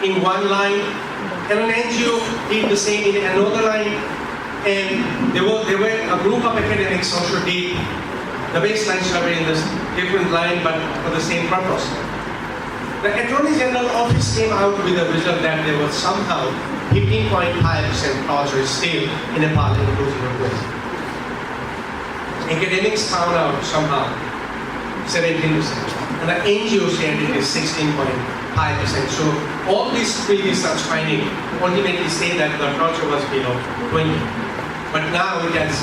in one line, and an NGO did the same in another line, and there were a group of academics also did the baseline survey in this different line, but for the same purpose. The Attorney General Office came out with a result that there was somehow 15.5% torture still in Nepal in 2012. Academics found out somehow 17%, and the NGO said it is 16.5%. So all these three research findings ultimately say that the torture was below 20. But now it has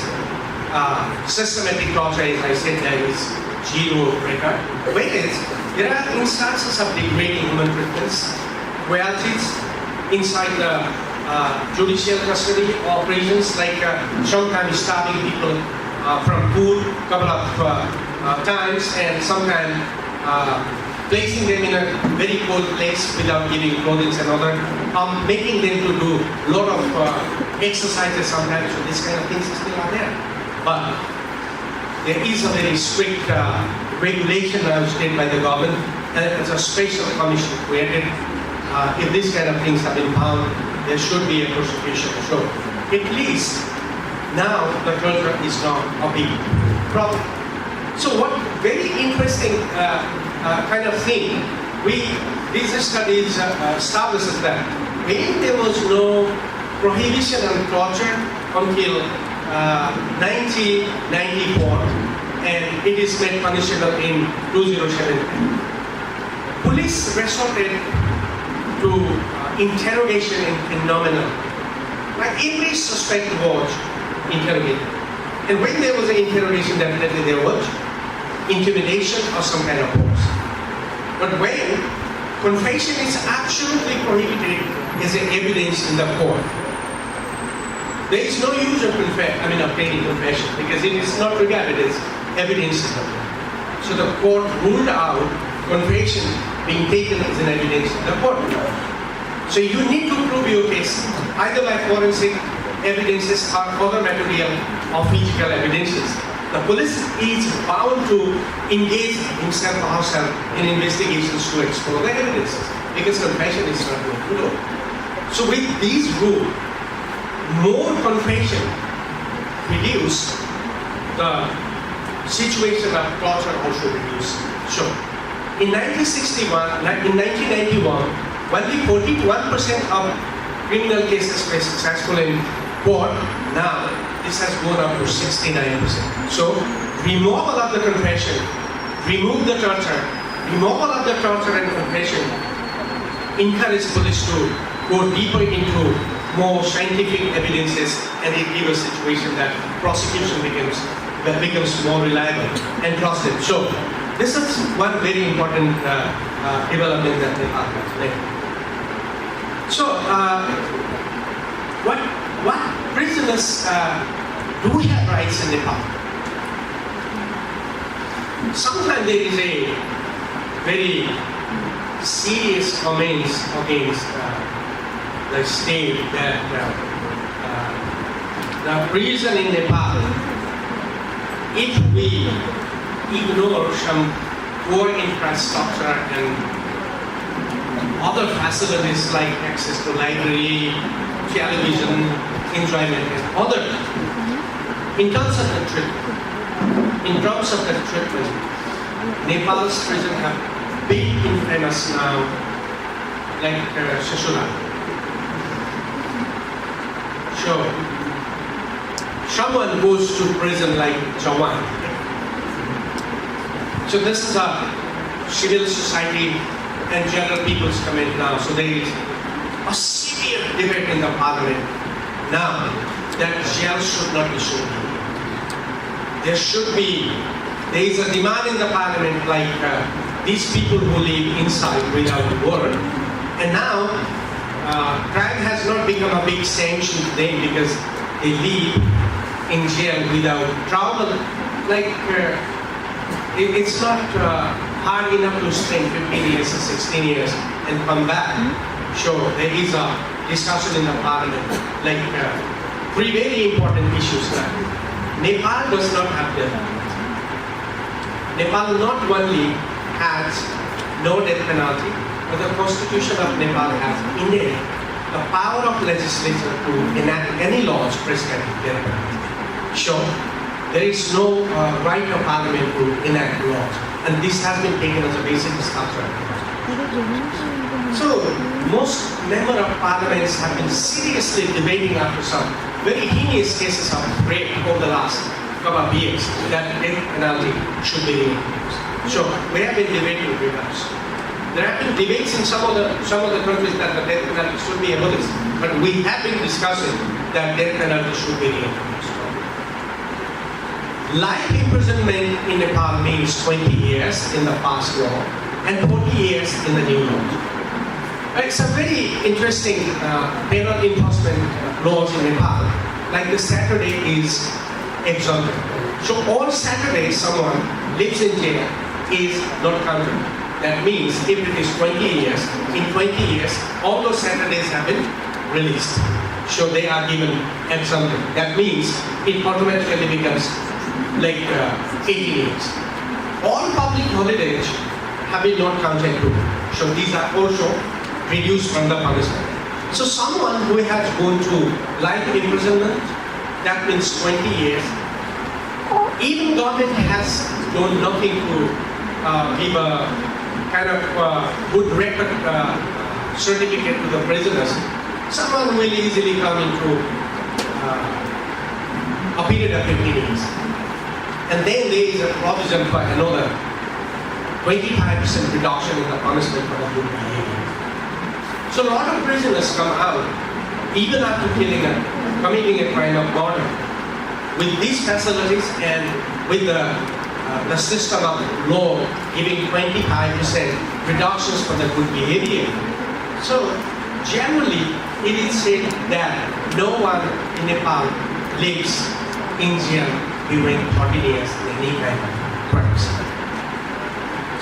systematic torture, as I said, there is zero record. Whereas there are instances of degrading human privileges, royalties inside the judicial custody operations, like sometimes starving people from food a couple of times, and sometimes placing them in a very cold place without giving clothing and other, making them to do a lot of exercises sometimes. So these kind of things still are there. But there is a very strict regulation now stated by the government, and it's a special commission created. If these kind of things have been found, there should be a prosecution. So at least now the torture is not a big problem. So what very interesting kind of thing, these studies establishes that when there was no prohibition on torture until 1994, and it is made punishable in 2007, police resorted to interrogation in phenomenon. Like every suspect was interrogated. And when there was an interrogation, definitely there was intimidation or some kind of force. But when confession is absolutely prohibited as an evidence in the court, there is no use of obtaining confession, because it is not regarded as evidence in the court. So the court ruled out confession being taken as an evidence in the court. So you need to prove your case either by forensic evidences or other material or physical evidences. The police is bound to engage himself or herself in investigations to explore the evidences, because confession is not going to do. So with these rules, more confession reduce, the situation of torture also reduce. So in 1991, only 41% of criminal cases were successful in court. Now this has gone up to 69%. So removal of the confession, remove the torture, removal of the torture and confession, encourage police to go deeper into more scientific evidences, and it gives a situation that prosecution becomes more reliable and trusted. So this is one very important development that Nepal has made. So what prisoners do have rights in Nepal? Sometimes there is a very serious comments against the state that the prison in Nepal, if we ignore some poor infrastructure and other facilities like access to library, television, enjoyment, and other, in terms of the treatment, Nepal's prison have big infamous now, like Sasula. So, someone goes to prison like Jawan. So this is a civil society and general people's comment now. So there is a severe debate in the parliament now that jail should not be so big. There is a demand in the parliament like these people who live inside without work. And now crime has not become a big sanction to them because they live in jail without trouble. Like it's not hard enough to spend 15 years or 16 years and come back. So there is a discussion in the parliament, like three very important issues. Nepal does not have death penalty. Nepal not only has no death penalty, but the Constitution of Nepal has indeed the power of legislature to enact any laws prescribed therein. Sure, there is no right of parliament to enact laws, and this has been taken as a basic structure. So, most members of parliaments have been seriously debating after some very heinous cases of rape over the last couple of years that death penalty should be introduced. So, we have been debating with us. There have been debates in some of the countries that the death penalty should be abolished, but we have been discussing that death penalty should be reintroduced. Life imprisonment in Nepal means 20 years in the past law and 40 years in the new law. It's a very interesting penal enforcement laws in Nepal. Like the Saturday is exempted. So all Saturdays someone lives in jail is not counted. That means if it is 20 years, in 20 years, all those Saturdays have been released. So they are given exempted. That means it automatically becomes like 18 years. All public holidays have been not counted too. So these are also reduced from the punishment. So someone who has gone through life imprisonment, that means 20 years, even government has done nothing to give a kind of good record certificate to the prisoners. Someone will easily come into a period of 15 years. And then there is a provision for another 25% reduction in the punishment for the good behavior. So a lot of prisoners come out, even after committing a crime of murder, with these facilities and with the system of law giving 25% reductions for the good behavior. So generally, it is said that no one in Nepal lives in jail during 40 years in any kind of crimes.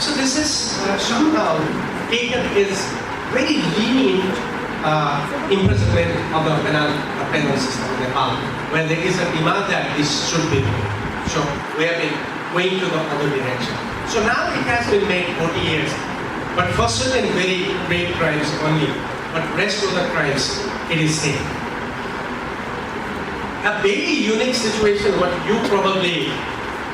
So this is somehow taken as very lenient imprisonment of the penal system in Nepal, where there is a demand that this should be done. So we have been going to the other direction. So now it has been made 40 years, but for certain very grave crimes only, but rest of the crimes, it is same. A very unique situation, what you probably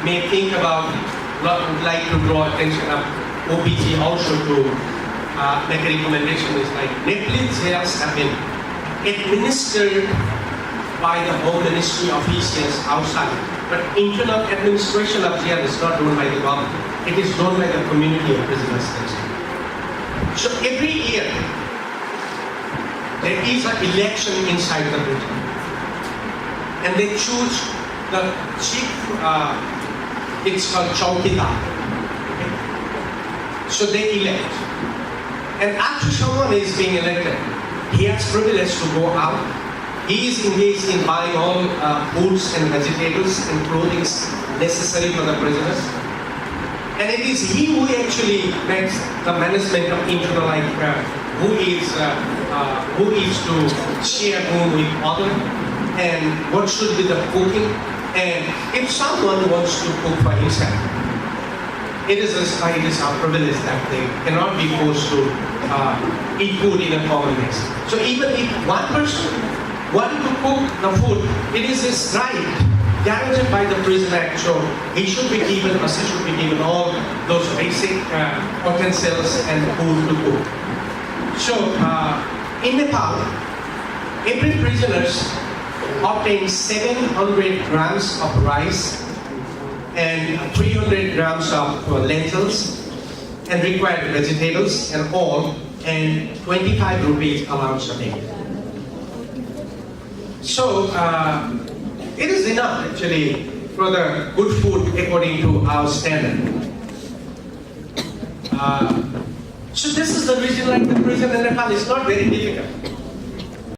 may think about, would like to draw attention of OPG also to make a recommendation is like Nepalese jails have been administered by the Home Ministry officials outside, but internal administration of jail is not done by the government. It is done by the community of prisoners. So every year there is an election inside the prison, and they choose the chief. It's called Chowkidar. Okay? So they elect, and after someone is being elected, he has privilege to go out. He is engaged in buying all foods and vegetables and clothing necessary for the prisoners. And it is he who actually makes the management of internal life, who is to share room with others, and what should be the cooking. And if someone wants to cook for himself, it is a privilege that they cannot be forced to eat food in a common mess. So even if one person wants to cook the food, it is his right, guaranteed by the Prison Act. So he should be given, or she should be given all those basic utensils and food to cook. So in Nepal, every prisoners obtain 700 grams of rice and 300 grams of lentils and required vegetables and all, and 25 rupees allowance a day. So it is enough actually for the good food according to our standard. So this is the reason, like the prison in Nepal is not very difficult.